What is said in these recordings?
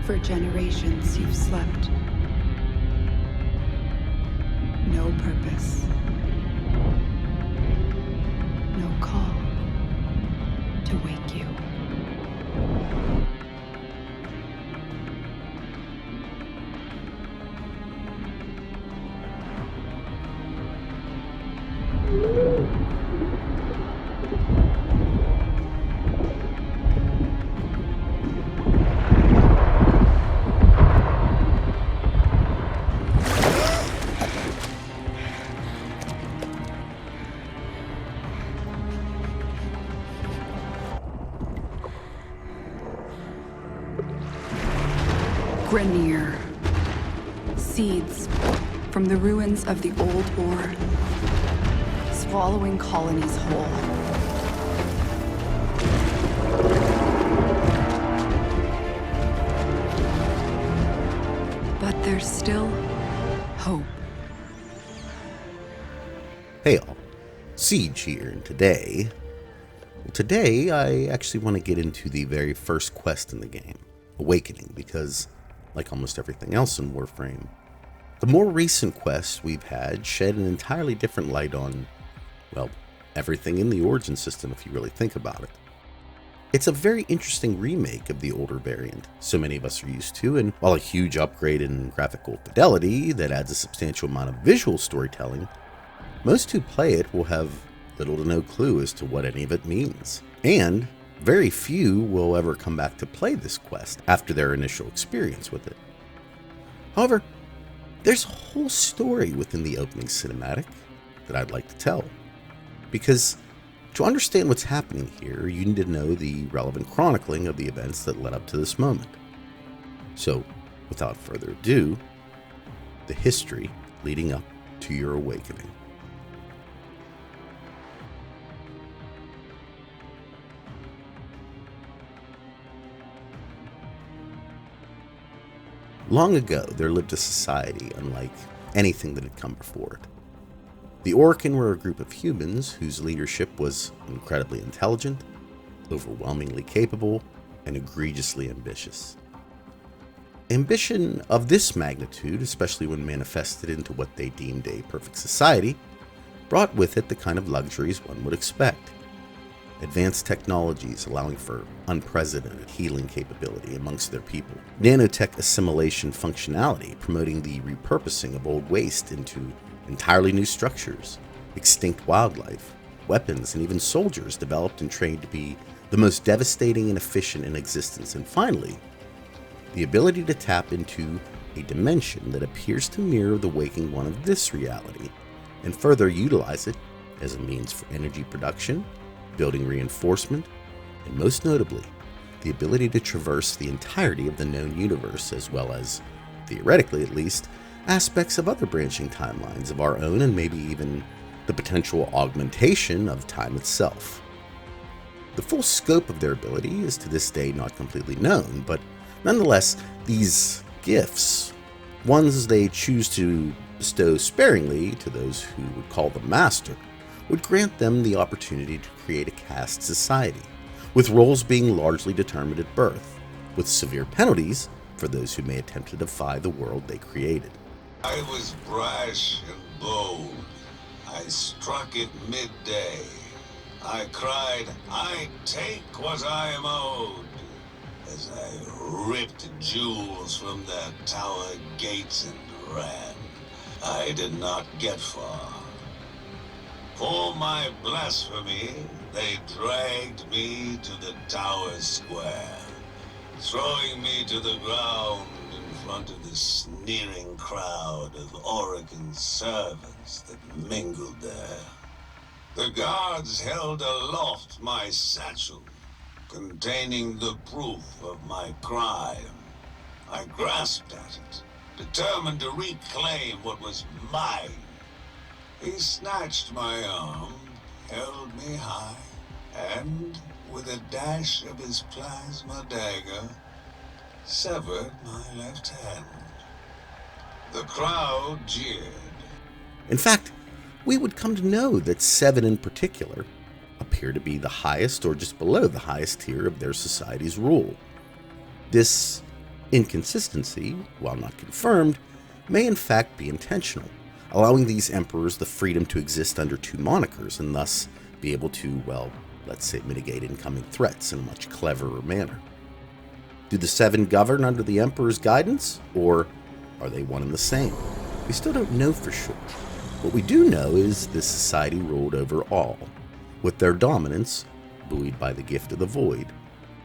For generations you've slept. No purpose. No call to wake you. Grenier. Seeds from the ruins of the old war, swallowing colonies whole. But there's still hope. Hey all, Siege here, and today I actually want to get into the very first quest in the game, Awakening, because like almost everything else in Warframe, the more recent quests we've had shed an entirely different light on, well, everything in the Origin system if you really think about it. It's a very interesting remake of the older variant so many of us are used to, and while a huge upgrade in graphical fidelity that adds a substantial amount of visual storytelling, most who play it will have little to no clue as to what any of it means. And very few will ever come back to play this quest after their initial experience with it. However, there's a whole story within the opening cinematic that I'd like to tell. Because to understand what's happening here, you need to know the relevant chronicling of the events that led up to this moment. So, without further ado, the history leading up to your awakening. Long ago, there lived a society unlike anything that had come before it. The Orokin were a group of humans whose leadership was incredibly intelligent, overwhelmingly capable, and egregiously ambitious. Ambition of this magnitude, especially when manifested into what they deemed a perfect society, brought with it the kind of luxuries one would expect. Advanced technologies allowing for unprecedented healing capability amongst their people. Nanotech assimilation functionality promoting the repurposing of old waste into entirely new structures. Extinct wildlife, weapons, and even soldiers developed and trained to be the most devastating and efficient in existence. And finally, the ability to tap into a dimension that appears to mirror the waking one of this reality, and further utilize it as a means for energy production, building reinforcement, and most notably, the ability to traverse the entirety of the known universe, as well as, theoretically at least, aspects of other branching timelines of our own, and maybe even the potential augmentation of time itself. The full scope of their ability is to this day not completely known, but nonetheless, these gifts, ones they choose to bestow sparingly to those who would call them master, would grant them the opportunity to create a caste society, with roles being largely determined at birth, with severe penalties for those who may attempt to defy the world they created. I was brash and bold. I struck it midday. I cried, I take what I am owed, as I ripped jewels from their tower gates and ran. I did not get far. For my blasphemy, they dragged me to the tower square, throwing me to the ground in front of the sneering crowd of Orokin servants that mingled there. The guards held aloft my satchel, containing the proof of my crime. I grasped at it, determined to reclaim what was mine. He snatched my arm, held me high, and, with a dash of his plasma dagger, severed my left hand. The crowd jeered. In fact, we would come to know that 7 in particular appear to be the highest or just below the highest tier of their society's rule. This inconsistency, while not confirmed, may in fact be intentional, allowing these emperors the freedom to exist under two monikers and thus be able to, well, let's say mitigate incoming threats in a much cleverer manner. Do the Seven govern under the Emperor's guidance, or are they one and the same? We still don't know for sure. What we do know is this society ruled over all, with their dominance buoyed by the gift of the void,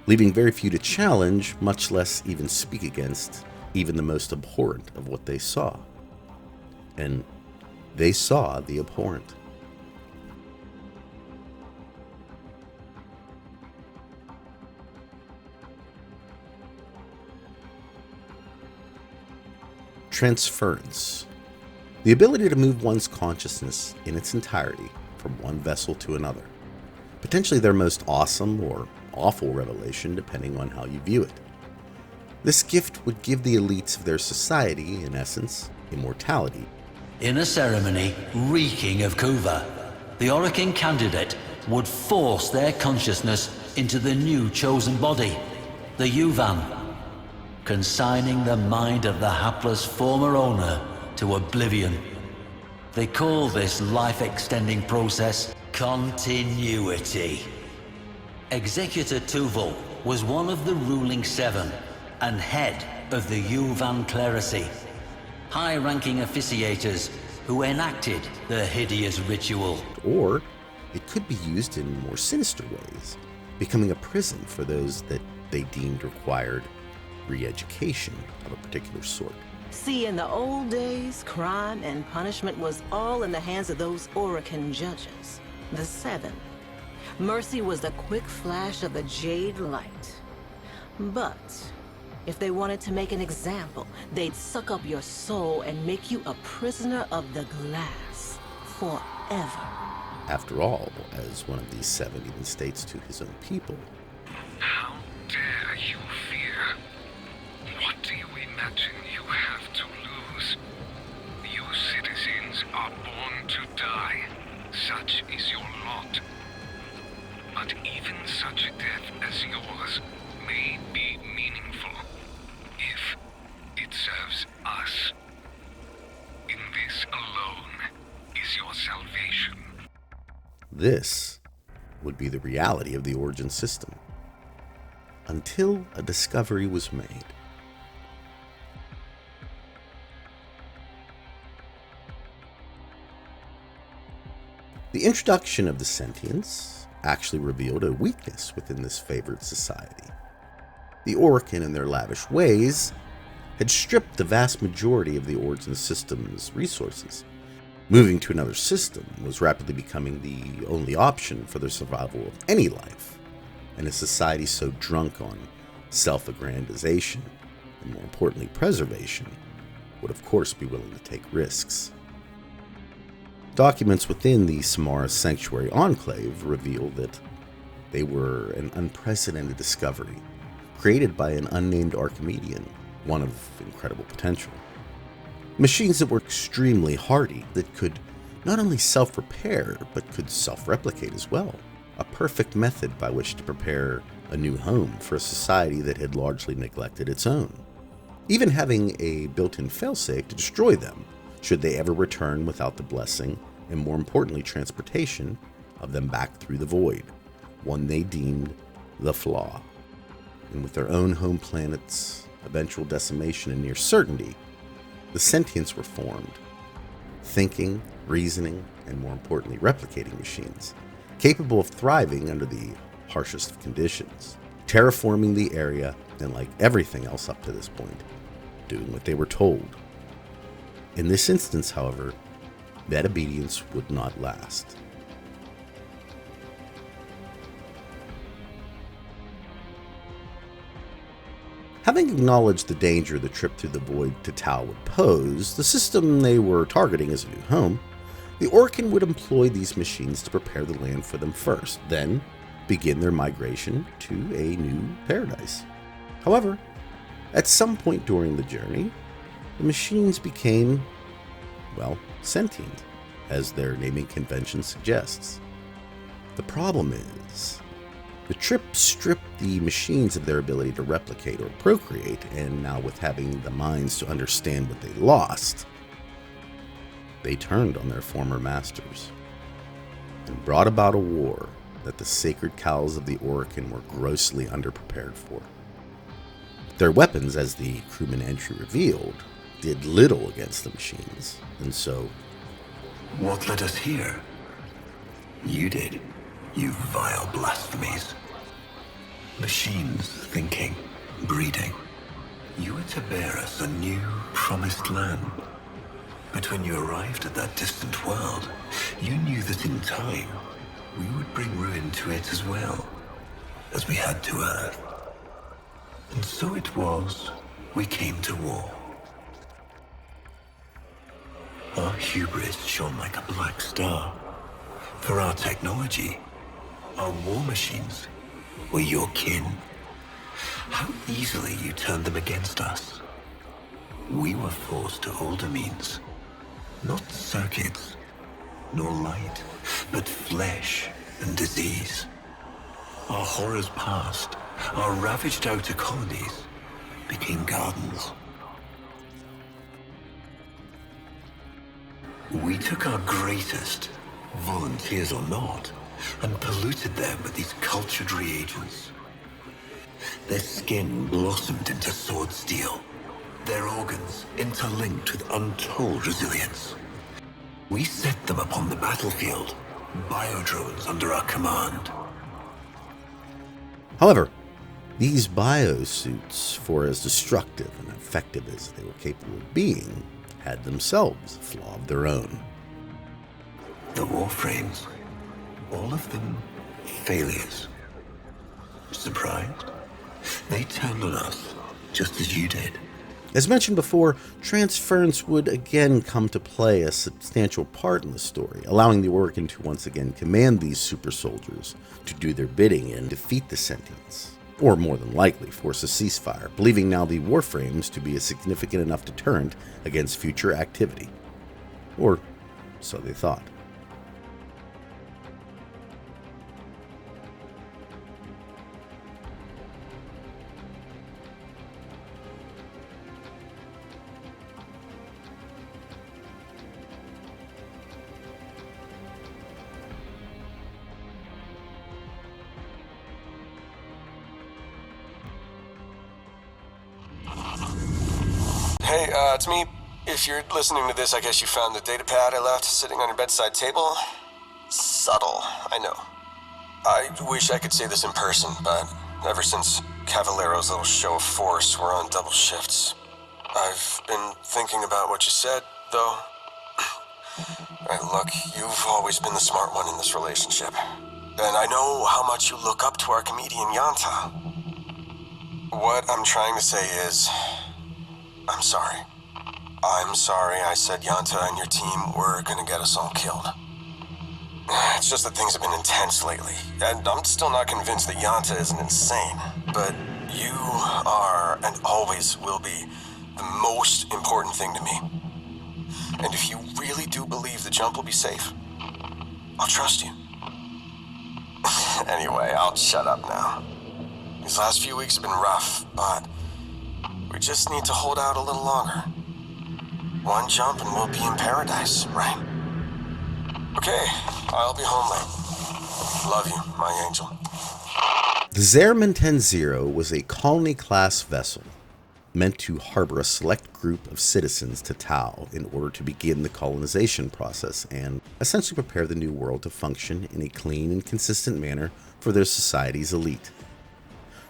leaving very few to challenge, much less even speak against, even the most abhorrent of what they saw. And they saw the abhorrent. Transference. The ability to move one's consciousness in its entirety from one vessel to another. Potentially their most awesome or awful revelation, depending on how you view it. This gift would give the elites of their society, in essence, immortality. In a ceremony reeking of Kuva, the Orokin candidate would force their consciousness into the new chosen body, the Yuvan, consigning the mind of the hapless former owner to oblivion. They call this life-extending process continuity. Executor Tuval was one of the ruling seven and head of the Yuvan clerisy, high-ranking officiators who enacted the hideous ritual. Or it could be used in more sinister ways, becoming a prison for those that they deemed required re-education of a particular sort. See, in the old days, crime and punishment was all in the hands of those Orokin judges, the Seven. Mercy was the quick flash of the Jade Light. But if they wanted to make an example, they'd suck up your soul and make you a prisoner of the glass forever. After all, as one of these seven even states to his own people, how dare you fear? What do you imagine you have to lose? You citizens are born to die. Such is your lot. But even such a death as yours may be meaningful if it serves us. In this alone is your salvation. this would be the reality of the Origin system, until a discovery was made. The introduction of the Sentients actually revealed a weakness within this favored society. The Orokin, in their lavish ways, had stripped the vast majority of the Origin system's resources. Moving to another system was rapidly becoming the only option for the survival of any life, and a society so drunk on self-aggrandization, and more importantly preservation, would of course be willing to take risks. Documents within the Samara Sanctuary Enclave reveal that they were an unprecedented discovery, created by an unnamed Archimedean, one of incredible potential. Machines that were extremely hardy, that could not only self-repair, but could self-replicate as well. A perfect method by which to prepare a new home for a society that had largely neglected its own. Even having a built-in failsafe to destroy them, should they ever return without the blessing, and more importantly transportation, of them back through the void, one they deemed the Flaw. And with their own home planet's eventual decimation and near certainty, the Sentients were formed, thinking, reasoning, and more importantly replicating machines, capable of thriving under the harshest of conditions, terraforming the area, and like everything else up to this point, doing what they were told. In this instance, however, that obedience would not last. Having acknowledged the danger the trip through the void to Tau would pose, the system they were targeting as a new home, the Orokin would employ these machines to prepare the land for them first, then begin their migration to a new paradise. However, at some point during the journey, the machines became, well, sentient, as their naming convention suggests. The problem is, The trip stripped the machines of their ability to replicate or procreate, and now with having the minds to understand what they lost, they turned on their former masters and brought about a war that the sacred cows of the Orokin were grossly underprepared for. Their weapons, as the crewman entry revealed, did little against the machines, and so... What led us here? You did, you vile blasphemies. Machines thinking, breeding. You were to bear us a new, promised land. But when you arrived at that distant world, you knew that in time, we would bring ruin to it as well, as we had to Earth. And so it was, we came to war. Our hubris shone like a black star. For our technology, our war machines were your kin. How easily you turned them against us. We were forced to older means. Not circuits, nor light, but flesh and disease. Our horrors past, our ravaged outer colonies became gardens. We took our greatest, volunteers or not, and polluted them with these cultured reagents. Their skin blossomed into sword steel, their organs interlinked with untold resilience. We set them upon the battlefield, biodrones under our command. However, these biosuits, for as destructive and effective as they were capable of being, had themselves a flaw of their own. The Warframes, all of them failures. Surprised? They turned on us, just as you did. As mentioned before, Transference would again come to play a substantial part in the story, allowing the Orokin to once again command these super soldiers to do their bidding and defeat the Sentients, or more than likely force a ceasefire, believing now the Warframes to be a significant enough deterrent against future activity. Or so they thought. Hey, it's me. If you're listening to this, I guess you found the data pad I left sitting on your bedside table. Subtle, I know. I wish I could say this in person, but ever since Cavaliero's little show of force, we're on double shifts. I've been thinking about what you said, though. Right, look, you've always been the smart one in this relationship. And I know how much you look up to our comedian Yanta. What I'm trying to say is... I'm sorry. I'm sorry I said Yanta and your team were gonna get us all killed. It's just that things have been intense lately, and I'm still not convinced that Yanta isn't insane. But you are, and always will be, the most important thing to me. And if you really do believe the jump will be safe, I'll trust you. Anyway, I'll shut up now. These last few weeks have been rough, but we just need to hold out a little longer. One jump and we'll be in paradise, right? Okay, I'll be home late. Love you, my angel. The Zerman 10-0 was a colony-class vessel meant to harbor a select group of citizens to Tau in order to begin the colonization process and essentially prepare the new world to function in a clean and consistent manner for their society's elite.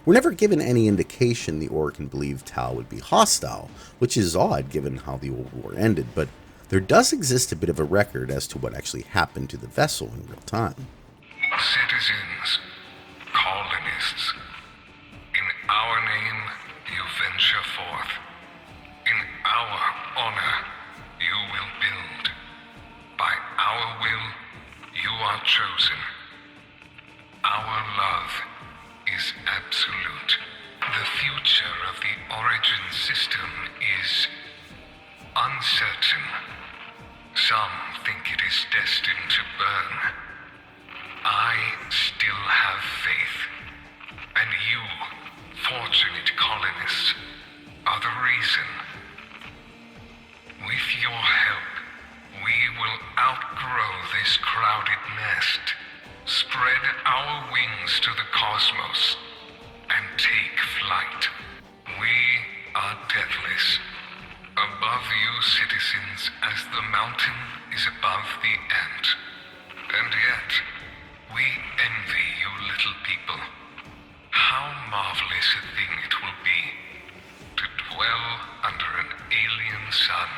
We're never given any indication the Orokin believed Tau would be hostile, which is odd given how the old war ended, but there does exist a bit of a record as to what actually happened to the vessel in real time. Citizens, colonists, in our name you venture forth. In our honor you will build. By our will you are chosen. Our love is absolute. The future of the origin system is uncertain. Some think it is destined to burn. I still have faith. our wings to the cosmos and take flight. We are deathless. Above you, citizens, as the mountain is above the ant. And yet, we envy you little people. How marvelous a thing it will be to dwell under an alien sun.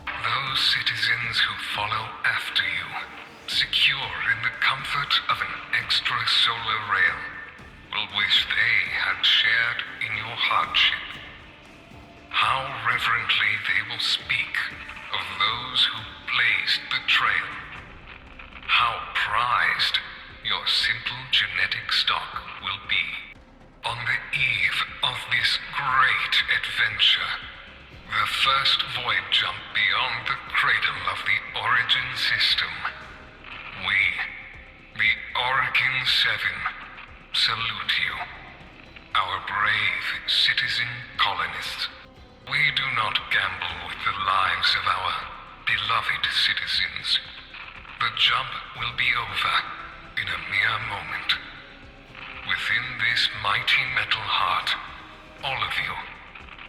Those citizens who follow after you, secure in the comfort of an extrasolar rail, will wish they had shared in your hardship. How reverently they will speak of those who blazed the trail. How prized your simple genetic stock will be. On the eve of this great adventure, the first void jump beyond the cradle of the origin system, we, the Orokin 7, salute you, our brave citizen colonists. We do not gamble with the lives of our beloved citizens. The jump will be over in a mere moment. Within this mighty metal heart, all of you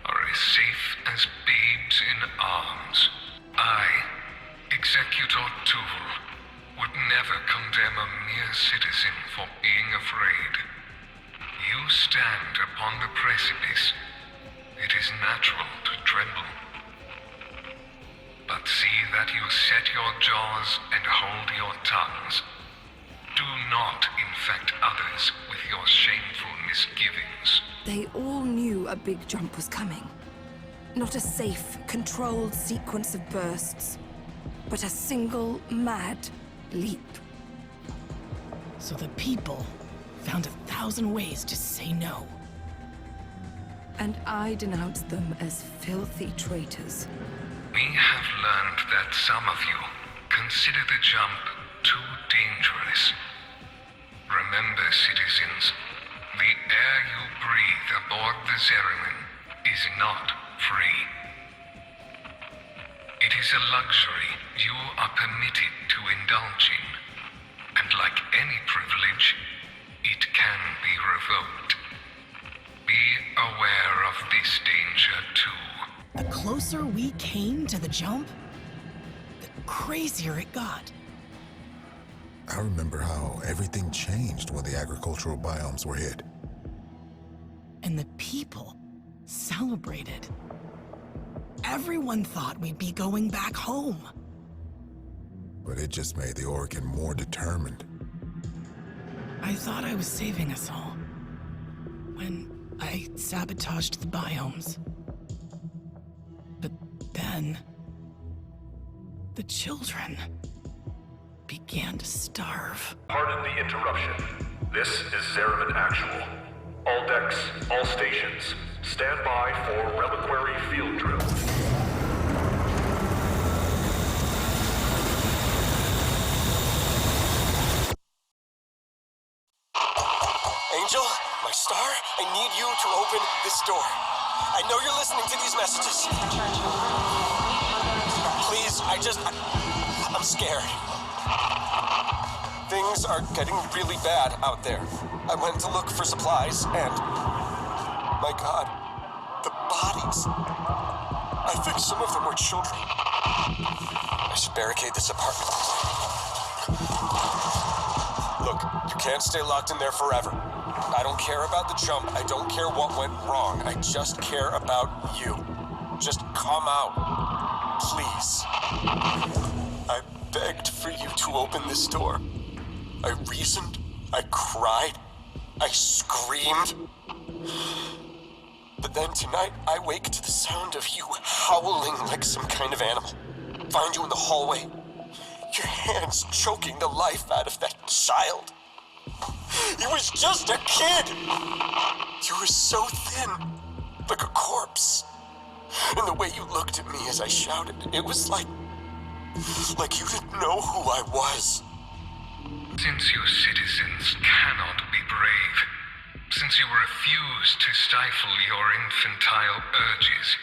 are as safe as babes in arms. I, Executor Tool, would never condemn a mere citizen for being afraid. You stand upon the precipice. It is natural to tremble. But see that you set your jaws and hold your tongues. Do not infect others with your shameful misgivings. They all knew a big jump was coming. Not a safe, controlled sequence of bursts, but a single, mad leap. So the people found 1,000 ways to say no. And I denounced them as filthy traitors. We have learned that some of you consider the jump too dangerous. Remember, citizens, the air you breathe aboard the Zeriman is not free. It is a luxury you are permitted to indulge in, and like any privilege, it can be revoked. Be aware of this danger, too. The closer we came to the jump, the crazier it got. I remember how everything changed when the agricultural biomes were hit. And the people celebrated. Everyone thought we'd be going back home. But it just made the Orokin more determined. I thought I was saving us all when I sabotaged the biomes. But then, the children began to starve. Pardon the interruption. This is Zeriman Actual. All decks, all stations, stand by for reliquary field drill. Angel, my star, I need you to open this door. I know you're listening to these messages. Please, I'm scared. Things are getting really bad out there. I went to look for supplies and... my God, the bodies. I think some of them were children. I should barricade this apartment. Look, you can't stay locked in there forever. I don't care about the jump. I don't care what went wrong. I just care about you. Just come out. Please. I begged for you to open this door. I reasoned. I cried. I screamed. But then tonight, I wake to the sound of you howling like some kind of animal. Find you in the hallway. Your hands choking the life out of that child. He was just a kid! You were so thin, like a corpse. And the way you looked at me as I shouted, it was like you didn't know who I was. Since you citizens cannot be brave, since you refuse to stifle your infantile urges,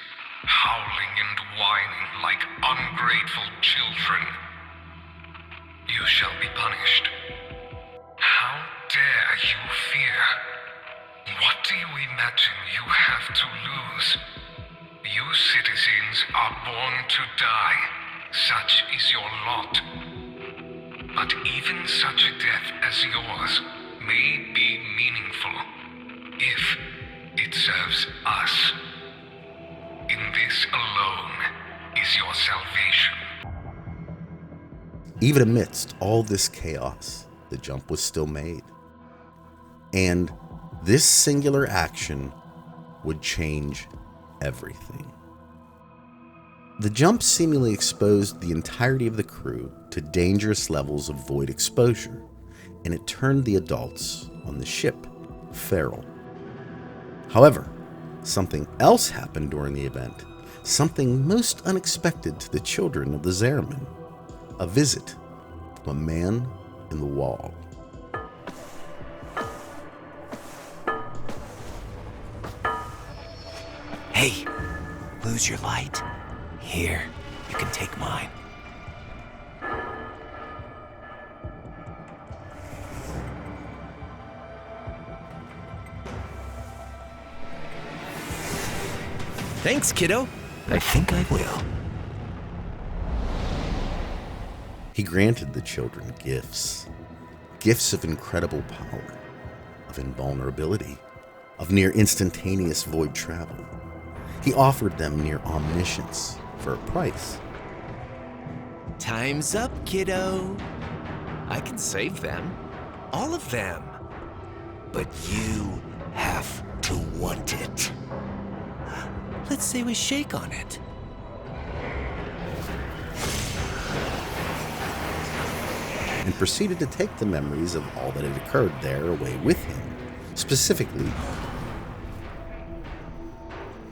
howling and whining like ungrateful children, you shall be punished. How is your lot. But even such a death as yours may be meaningful if it serves us. In this alone is your salvation. Even amidst all this chaos, the jump was still made. And this singular action would change everything. The jump seemingly exposed the entirety of the crew to dangerous levels of void exposure, and it turned the adults on the ship feral. However, something else happened during the event, something most unexpected to the children of the Zariman. A visit from a man in the wall. Hey, lose your light? Here, you can take mine. Thanks, kiddo. I think I will. He granted the children gifts. Gifts of incredible power, of invulnerability, of near instantaneous void travel. He offered them near omniscience for a price. Time's up, kiddo. I can save them. All of them. But you have to want it. Let's say we shake on it. And proceeded to take the memories of all that had occurred there away with him. Specifically,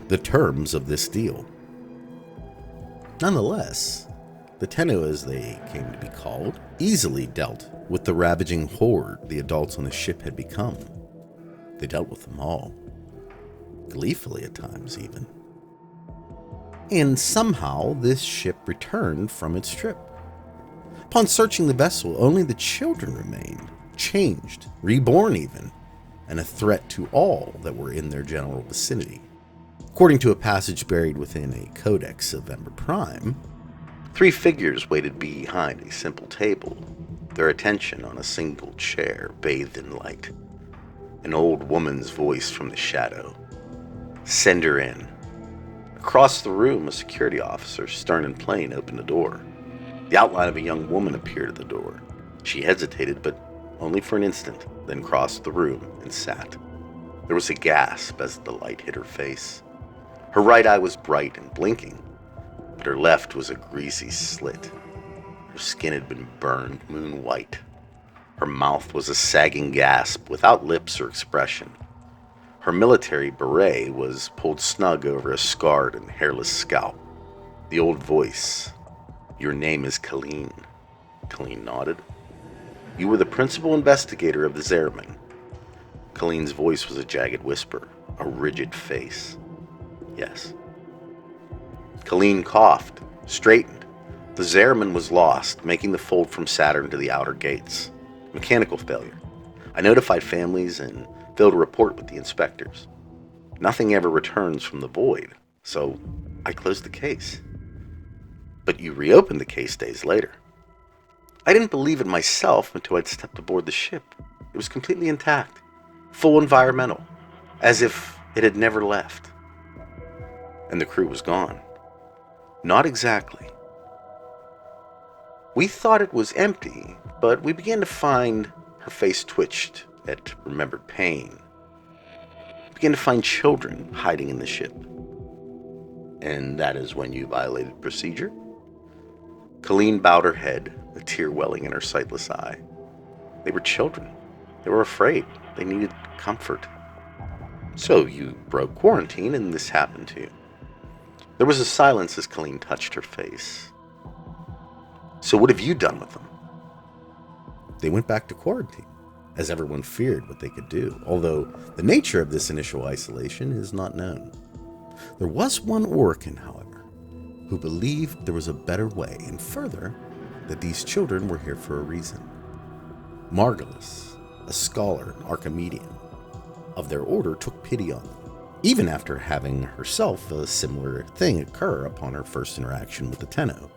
the terms of this deal. Nonetheless, the Tenno, as they came to be called, easily dealt with the ravaging horde the adults on the ship had become. They dealt with them all. Gleefully at times, even. And somehow this ship returned from its trip. Upon searching the vessel, only the children remained, changed, reborn even, and a threat to all that were in their general vicinity. According to a passage buried within a codex of Ember Prime, 3 figures waited behind a simple table, their attention on a single chair bathed in light. An old woman's voice from the shadow. Send her in. Across the room, a security officer, stern and plain, opened the door. The outline of a young woman appeared at the door. She hesitated, but only for an instant, then crossed the room and sat. There was a gasp as the light hit her face. Her right eye was bright and blinking, but her left was a greasy slit. Her skin had been burned moon white. Her mouth was a sagging gasp without lips or expression. Her military beret was pulled snug over a scarred and hairless scalp. The old voice, "Your name is Colleen." Colleen nodded. "You were the principal investigator of the Zariman." Colleen's voice was a jagged whisper, a rigid face. "Yes." Colleen coughed, straightened. The Zariman was lost, making the fold from Saturn to the outer gates. Mechanical failure. I notified families and filed a report with the inspectors. Nothing ever returns from the void, so I closed the case. But you reopened the case days later. I didn't believe it myself until I'd stepped aboard the ship. It was completely intact, full environmental, as if it had never left. And the crew was gone. Not exactly. We thought it was empty, but we began to find her face twitched at remembered pain. We began to find children hiding in the ship. And that is when you violated procedure? Colleen bowed her head, a tear welling in her sightless eye. They were children. They were afraid. They needed comfort. So you broke quarantine and this happened to you. There was a silence as Colleen touched her face. So what have you done with them? They went back to quarantine, as everyone feared what they could do, although the nature of this initial isolation is not known. There was one Orokin, however, who believed there was a better way, and further, that these children were here for a reason. Margulis, a scholar and Archimedean of their order, took pity on them, even after having herself a similar thing occur upon her first interaction with the Tenno.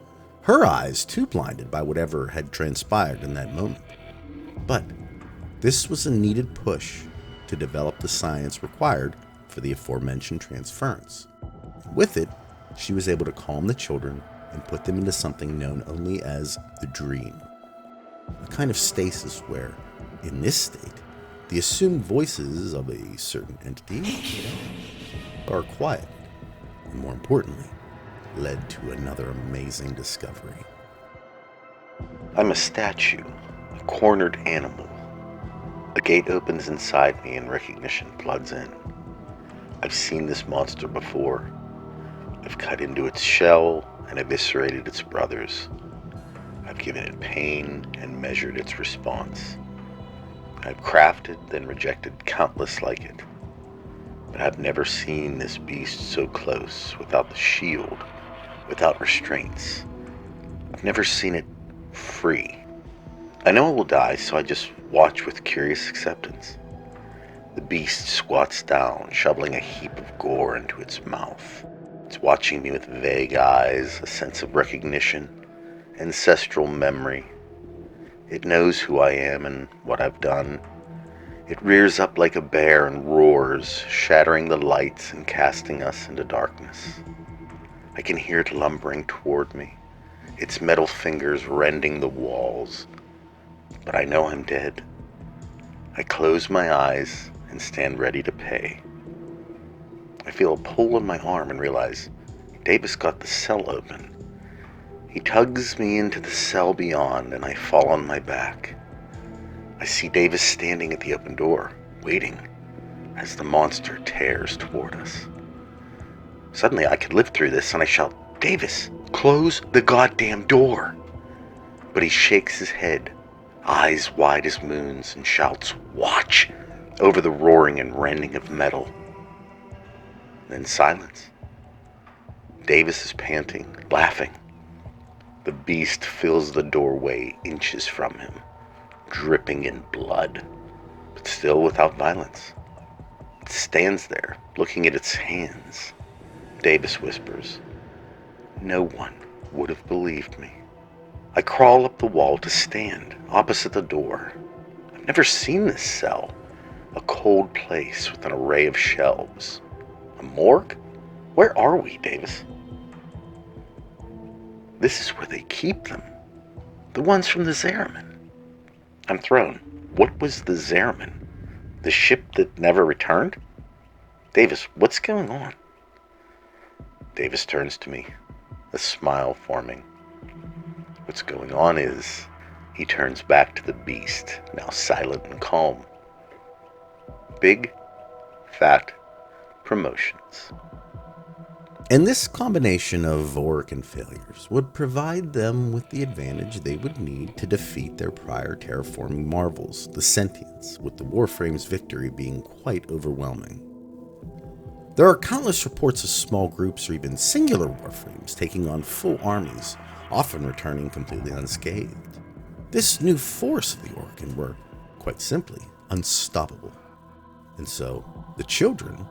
her eyes too blinded by whatever had transpired in that moment. But this was a needed push to develop the science required for the aforementioned transference. With it, she was able to calm the children and put them into something known only as the dream, a kind of stasis where, in this state, the assumed voices of a certain entity are quiet, and more importantly, led to another amazing discovery. I'm a statue, a cornered animal. A gate opens inside me and recognition floods in. I've seen this monster before. I've cut into its shell and eviscerated its brothers. I've given it pain and measured its response. I've crafted, then rejected countless like it. But I've never seen this beast so close, without the shield, without restraints. I've never seen it free. I know I will die, so I just watch with curious acceptance. The beast squats down, shoveling a heap of gore into its mouth. It's watching me with vague eyes, a sense of recognition, ancestral memory. It knows who I am and what I've done. It rears up like a bear and roars, shattering the lights and casting us into darkness. I can hear it lumbering toward me, its metal fingers rending the walls. But I know I'm dead. I close my eyes and stand ready to pay. I feel a pull on my arm and realize Davis got the cell open. He tugs me into the cell beyond, and I fall on my back. I see Davis standing at the open door, waiting, as the monster tears toward us. Suddenly I could live through this, and I shout, "Davis, close the goddamn door!" But he shakes his head, eyes wide as moons, and shouts, "Watch!" over the roaring and rending of metal. Then silence. Davis is panting, laughing. The beast fills the doorway inches from him, dripping in blood, but still without violence. It stands there, looking at its hands. Davis whispers, "No one would have believed me." I crawl up the wall to stand opposite the door. I've never seen this cell, a cold place with an array of shelves. A morgue? Where are we, Davis? This is where they keep them. The ones from the Zariman. I'm thrown. What was the Zariman? The ship that never returned? Davis, what's going on? Davis turns to me, a smile forming. What's going on is, he turns back to the beast, now silent and calm. Big, fat promotions. And this combination of Orokin failures would provide them with the advantage they would need to defeat their prior terraforming marvels, the Sentients, with the Warframes' victory being quite overwhelming. There are countless reports of small groups or even singular Warframes taking on full armies, often returning completely unscathed. This new force of the Orokin were, quite simply, unstoppable. And so, the children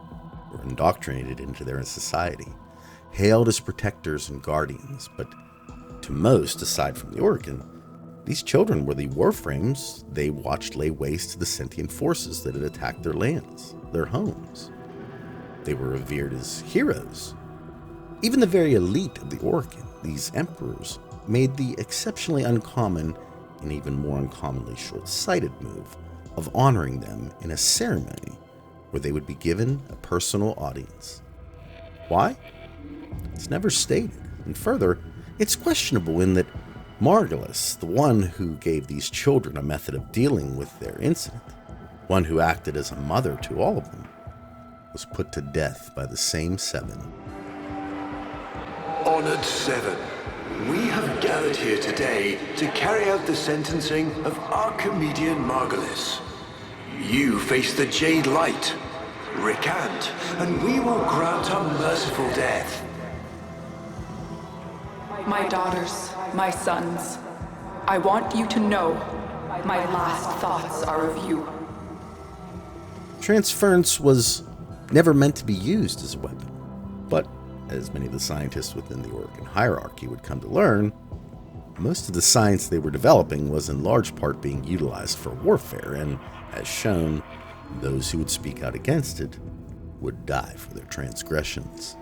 were indoctrinated into their society, hailed as protectors and guardians, but to most, aside from the Orokin, these children were the Warframes they watched lay waste to the sentient forces that had attacked their lands, their homes. They were revered as heroes. Even the very elite of the Orokin, these emperors, made the exceptionally uncommon and even more uncommonly short-sighted move of honoring them in a ceremony where they would be given a personal audience. Why? It's never stated, and further, it's questionable in that Margulis, the one who gave these children a method of dealing with their incident, one who acted as a mother to all of them, was put to death by the same seven. Honored Seven, we have gathered here today to carry out the sentencing of our comedian Margulis. You face the Jade Light. Recant, and we will grant a merciful death. My daughters, my sons, I want you to know my last thoughts are of you. Transference was never meant to be used as a weapon, but as many of the scientists within the Orokin hierarchy would come to learn, most of the science they were developing was in large part being utilized for warfare, and as shown, those who would speak out against it would die for their transgressions.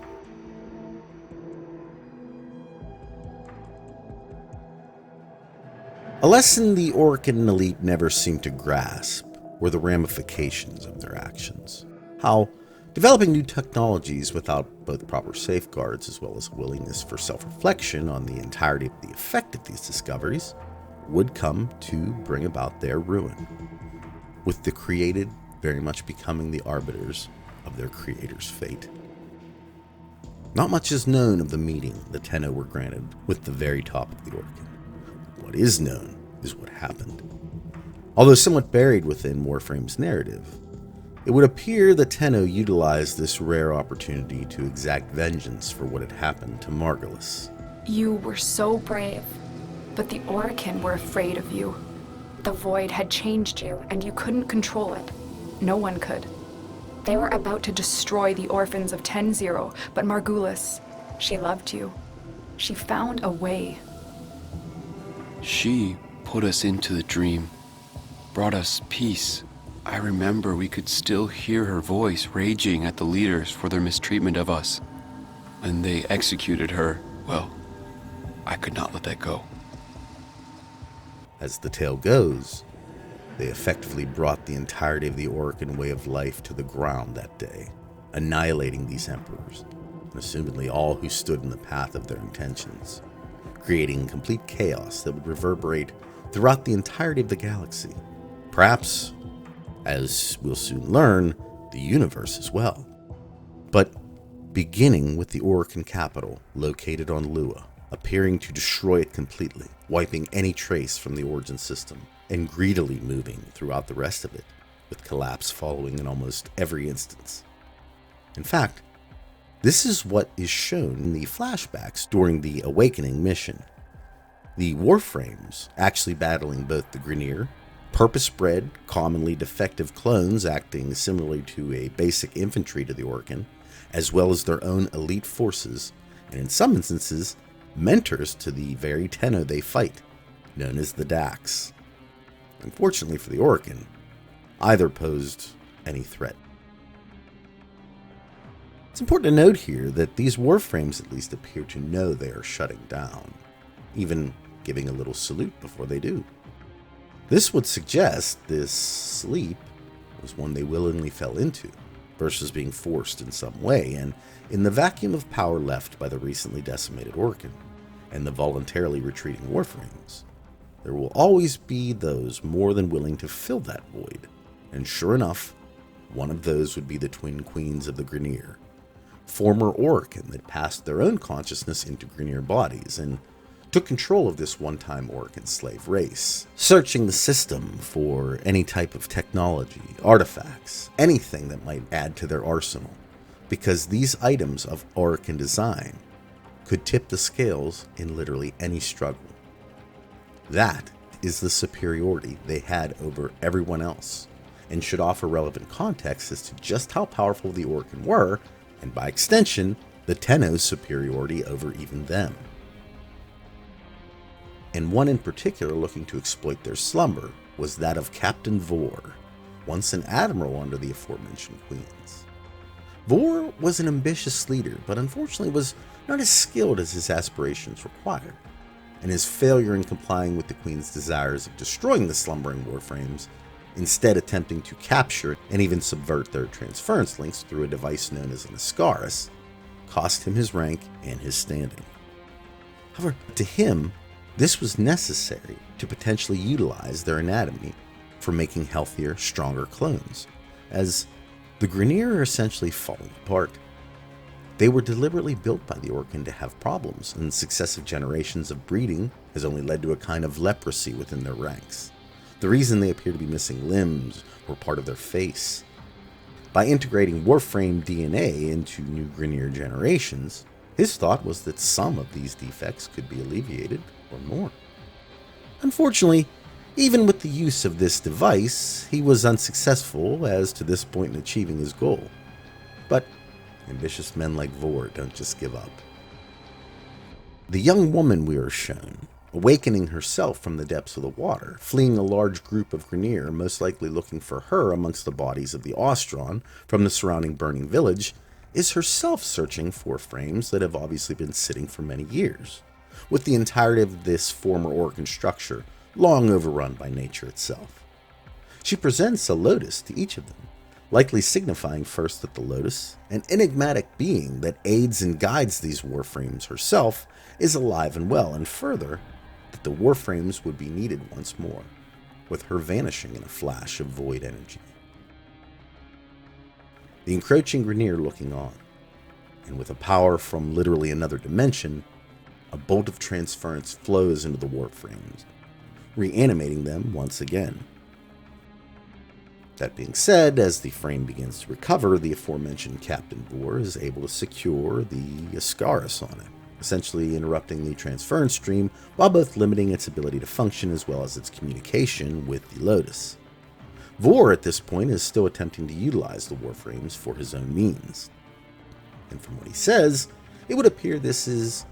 A lesson the Orokin elite never seemed to grasp were the ramifications of their actions. How developing new technologies without both proper safeguards as well as a willingness for self-reflection on the entirety of the effect of these discoveries would come to bring about their ruin, with the created very much becoming the arbiters of their creator's fate. Not much is known of the meeting the Tenno were granted with the very top of the Orokin. What is known is what happened. Although somewhat buried within Warframe's narrative, it would appear that Tenno utilized this rare opportunity to exact vengeance for what had happened to Margulis. You were so brave, but the Orokin were afraid of you. The Void had changed you, and you couldn't control it. No one could. They were about to destroy the orphans of 10-0, but Margulis, she loved you. She found a way. She put us into the dream, brought us peace. I remember we could still hear her voice raging at the leaders for their mistreatment of us. When they executed her, well, I could not let that go. As the tale goes, they effectively brought the entirety of the Orokin way of life to the ground that day, annihilating these emperors, and assumedly all who stood in the path of their intentions, creating complete chaos that would reverberate throughout the entirety of the galaxy. Perhaps, as we'll soon learn, the universe as well. But beginning with the Orokin capital, located on Lua, appearing to destroy it completely, wiping any trace from the origin system, and greedily moving throughout the rest of it, with collapse following in almost every instance. In fact, this is what is shown in the flashbacks during the Awakening mission. The Warframes actually battling both the Grineer, purpose-bred, commonly defective clones acting similarly to a basic infantry to the Orokin, as well as their own elite forces, and in some instances, mentors to the very Tenno they fight, known as the Dax. Unfortunately for the Orokin, either posed any threat. It's important to note here that these Warframes at least appear to know they are shutting down, even giving a little salute before they do. This would suggest this sleep was one they willingly fell into, versus being forced in some way, and in the vacuum of power left by the recently decimated Orokin and the voluntarily retreating Warframes, there will always be those more than willing to fill that void, and sure enough, one of those would be the twin queens of the Grineer, former Orokin that passed their own consciousness into Grineer bodies and took control of this one-time Orokin slave race, searching the system for any type of technology, artifacts, anything that might add to their arsenal, because these items of Orokin design could tip the scales in literally any struggle. That is the superiority they had over everyone else, and should offer relevant context as to just how powerful the Orokin were, and by extension, the Tenno's superiority over even them. And one in particular looking to exploit their slumber was that of Captain Vor, once an admiral under the aforementioned queens. Vor was an ambitious leader, but unfortunately was not as skilled as his aspirations required, and his failure in complying with the queen's desires of destroying the slumbering Warframes, instead attempting to capture and even subvert their transference links through a device known as an Ascaris, cost him his rank and his standing. However, to him, this was necessary to potentially utilize their anatomy for making healthier, stronger clones, as the Grineer are essentially falling apart. They were deliberately built by the Orokin to have problems, and successive generations of breeding has only led to a kind of leprosy within their ranks. The reason they appear to be missing limbs or part of their face. By integrating Warframe DNA into new Grineer generations, his thought was that some of these defects could be alleviated or more. Unfortunately, even with the use of this device, he was unsuccessful as to this point in achieving his goal. But ambitious men like Vor don't just give up. The young woman we are shown awakening herself from the depths of the water, fleeing a large group of Grineer, most likely looking for her amongst the bodies of the Ostron from the surrounding burning village, is herself searching for frames that have obviously been sitting for many years, with the entirety of this former Orokin structure long overrun by nature itself. She presents a lotus to each of them, likely signifying first that the lotus, an enigmatic being that aids and guides these Warframes herself, is alive and well, and further, that the Warframes would be needed once more, with her vanishing in a flash of void energy. The encroaching Grineer looking on, and with a power from literally another dimension, a bolt of transference flows into the Warframes, reanimating them once again. That being said, as the frame begins to recover, the aforementioned Captain Vor is able to secure the Ascaris on it, essentially interrupting the transference stream while both limiting its ability to function as well as its communication with the Lotus. Vor at this point is still attempting to utilize the Warframes for his own means. And from what he says, it would appear this is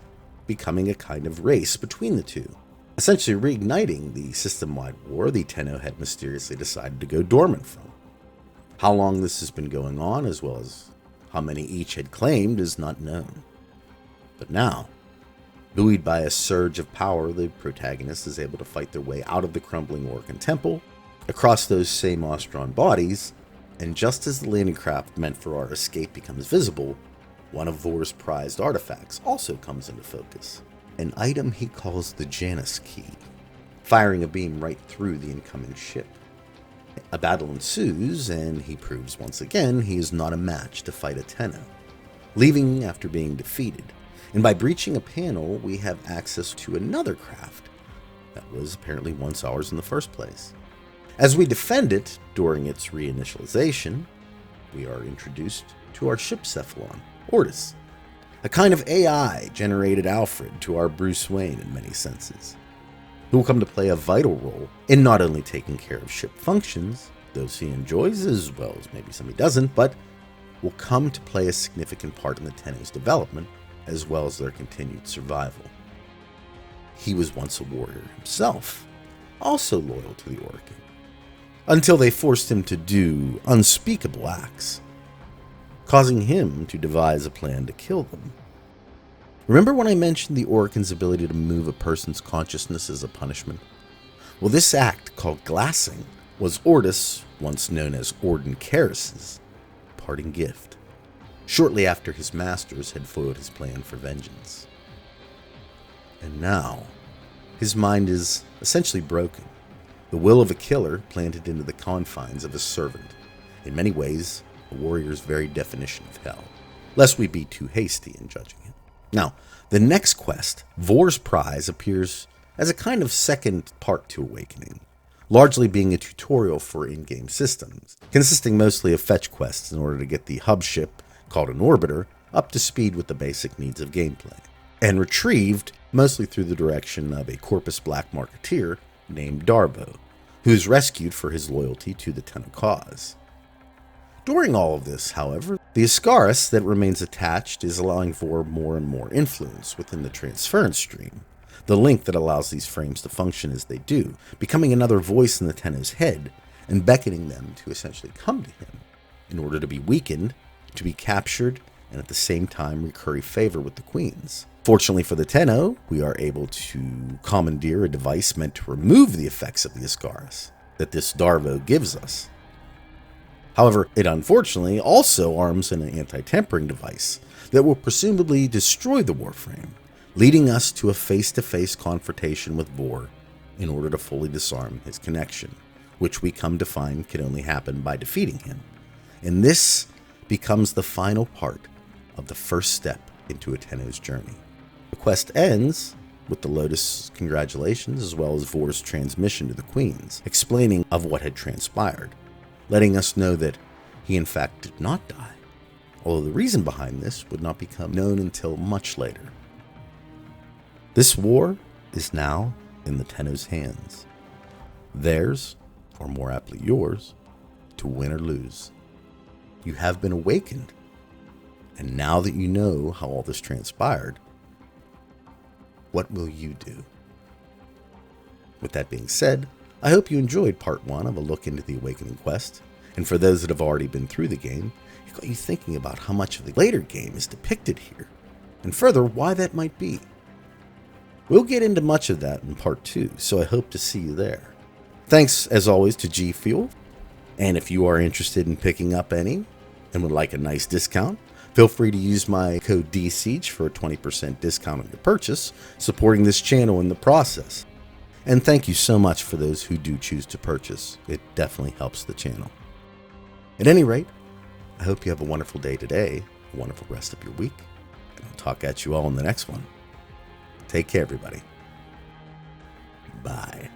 becoming a kind of race between the two, essentially reigniting the system-wide war the Tenno had mysteriously decided to go dormant from. How long this has been going on, as well as how many each had claimed, is not known. But now, buoyed by a surge of power, the protagonist is able to fight their way out of the crumbling Orokin temple, across those same Ostron bodies, and just as the landing craft meant for our escape becomes visible, one of Vor's prized artifacts also comes into focus. An item he calls the Janus Key, firing a beam right through the incoming ship. A battle ensues, and he proves once again he is not a match to fight a Tenno, leaving after being defeated. And by breaching a panel, we have access to another craft that was apparently once ours in the first place. As we defend it during its reinitialization, we are introduced to our ship Cephalon, Ordis, a kind of AI-generated Alfred to our Bruce Wayne in many senses, who will come to play a vital role in not only taking care of ship functions, those he enjoys as well as maybe some he doesn't, but will come to play a significant part in the Tenno's development as well as their continued survival. He was once a warrior himself, also loyal to the Orokin, until they forced him to do unspeakable acts, causing him to devise a plan to kill them. Remember when I mentioned the Orokin's ability to move a person's consciousness as a punishment? Well, this act, called glassing, was Ordis, once known as Orden Karis's, parting gift, shortly after his masters had foiled his plan for vengeance. And now, his mind is essentially broken, the will of a killer planted into the confines of a servant, in many ways a warrior's very definition of hell, lest we be too hasty in judging him. Now, the next quest, Vor's Prize, appears as a kind of second part to Awakening, largely being a tutorial for in-game systems, consisting mostly of fetch quests in order to get the hub ship, called an Orbiter, up to speed with the basic needs of gameplay, and retrieved mostly through the direction of a Corpus Black marketeer named Darvo, who is rescued for his loyalty to the Tenno cause. During all of this, however, the Ascaris that remains attached is allowing Vor more and more influence within the transference stream, the link that allows these frames to function as they do, becoming another voice in the Tenno's head and beckoning them to essentially come to him in order to be weakened, to be captured, and at the same time recurry favor with the queens. Fortunately for the Tenno, we are able to commandeer a device meant to remove the effects of the Ascaris that this Darvo gives us. However, it unfortunately also arms an anti-tempering device that will presumably destroy the Warframe, leading us to a face-to-face confrontation with Vor in order to fully disarm his connection, which we come to find can only happen by defeating him. And this becomes the final part of the first step into a Tenno's journey. The quest ends with the Lotus' congratulations as well as Vor's transmission to the Queens, explaining of what had transpired, letting us know that he in fact did not die, although the reason behind this would not become known until much later. This war is now in the Tenno's hands. Theirs, or more aptly yours, to win or lose. You have been awakened, and now that you know how all this transpired, what will you do? With that being said, I hope you enjoyed part 1 of a look into the Awakening quest, and for those that have already been through the game, it got you thinking about how much of the later game is depicted here, and further why that might be. We'll get into much of that in part 2, so I hope to see you there. Thanks, as always, to G Fuel, and if you are interested in picking up any and would like a nice discount, feel free to use my code TheDsIEGE for a 20% discount on your purchase, supporting this channel in the process. And thank you so much for those who do choose to purchase. It definitely helps the channel. At any rate, I hope you have a wonderful day today, a wonderful rest of your week, and I'll talk at you all in the next one. Take care, everybody. Bye.